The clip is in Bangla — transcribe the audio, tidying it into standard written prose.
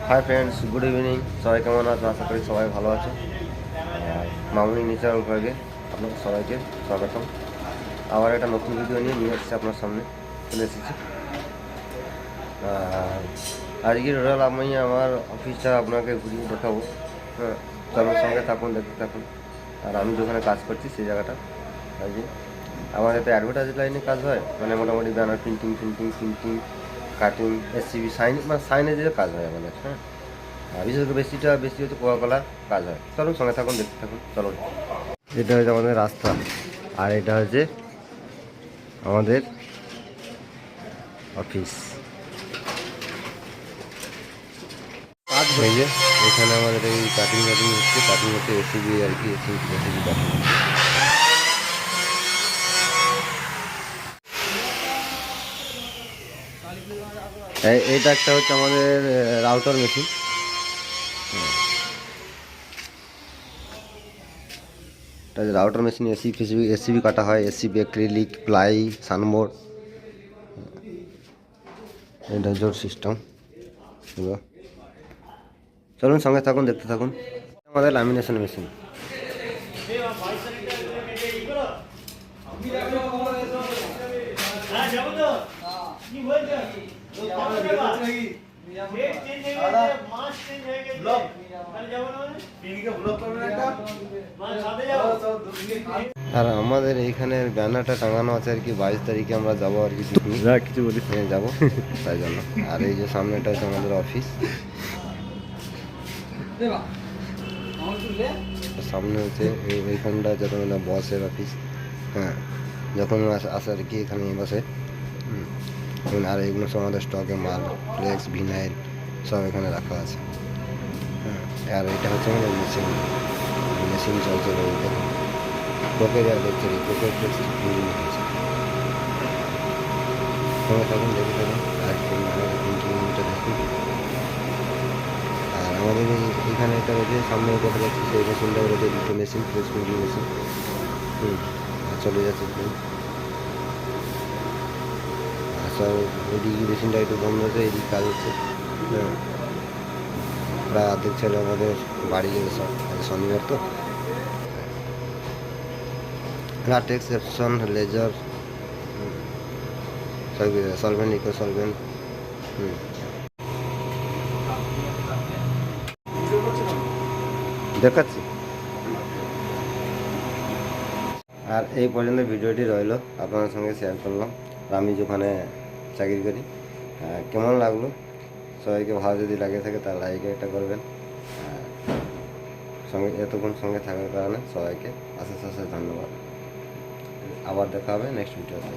Hi friends, good evening. সবাই কেমন আছো? আশা করি সবাই ভালো আছে। মামুনি ন্যাচারাল ব্লগে আপনাদের সবাইকে স্বাগতম। আবার একটা নতুন ভিডিও নিয়ে এসেছি আপনার সামনে চলে এসেছি। আজকে টোটাল আমি আমার অফিসটা আপনাকে ঘুরিয়ে দেখাবো। হ্যাঁ, চলার সঙ্গে থাকুন, দেখতে থাকুন। আর আমি যেখানে কাজ করছি সেই জায়গাটা আজকে আমাদের তো অ্যাডভার্টাইজ লাইনে কাজ হয়, মানে মোটামুটি ব্যানার প্রিন্টিং কাটিং, এসসিবি সাইনেজের কাজ হয় আমাদের। হ্যাঁ, বিশেষ করে বেশি হচ্ছে কোকাকোলা কাজ হয়। চলুন সঙ্গে থাকুন, দেখতে থাকুন, চলুন। এটা হচ্ছে আমাদের রাস্তা, আর এটা হচ্ছে আমাদের অফিস। এই যে এখানে আমাদের এই কাটিং হচ্ছে এসিবি আর কি, এসিবি কাটিং। এইটা একটা হচ্ছে আমাদের router machine. Router machine ACB কাটা হয়, এসিবি অ্যাক্রিলিক, প্লাই, সানবোর্ড। এটা জোর সিস্টেম। চলুন সঙ্গে থাকুন, দেখতে থাকুন। আমাদের ল্যামিনেশন মেশিন। আর আমাদের এইখানের ব্যানারটা টাঙানো আছে আর কি, 22 তারিখে আমরা যাবো আর কি, কিছু বলি যাবো তাই জন্য। আর এই যে সামনেটা হচ্ছে আমাদের অফিস, সামনে হচ্ছে এইখানটা যখন বসের অফিস। হ্যাঁ, যখন আসে আর কি এখানে বসে। আর এইগুলো সব আমাদের স্টকে মাল, ফ্লেক্স, ভিনাইল সব এখানে রাখা আছে। হ্যাঁ, আর এটা হচ্ছে আমাদের মেশিন চলছে দেখুন, কোকের আর দেখছে কোকের ফ্লেক্স হয়েছে। সঙ্গে থাকুন, দেখে থাকুন, আর প্রিন্টিংটা দেখুন। আর আমাদের এখানে একটা রয়েছে, সামনে দেখা যাচ্ছে সেই মেশিনটা রয়েছে, দুটো মেশিন, ফ্লেক্স প্রিন্টিং মেশিন। চলে যাচ্ছে সব। এদিকে মেশিনটা একটু বন্ধ আছে, এদিকে কাজ হচ্ছে। হ্যাঁ, প্রায় অর্ধেক ছেলে আমাদের বাড়ি গেছে সব, শনিবার তো। লাটেক্স, এপসন, লেজার, সব সলভেন্ট, ইকো সলভেন্ট। দেখাচ্ছি। আর এই পর্যন্ত ভিডিওটি রইল, আপনাদের সঙ্গে শেয়ার করলাম আমি যেখানে চাকরি করি। কেমন লাগলো সবাইকে, ভালো যদি লাগে থাকে তাহলে লাইক একটা করবেন। সঙ্গে এতক্ষণ সঙ্গে থাকার কারণে সবাইকে অশেষ ধন্যবাদ। আবার দেখা হবে নেক্সট ভিডিওতে।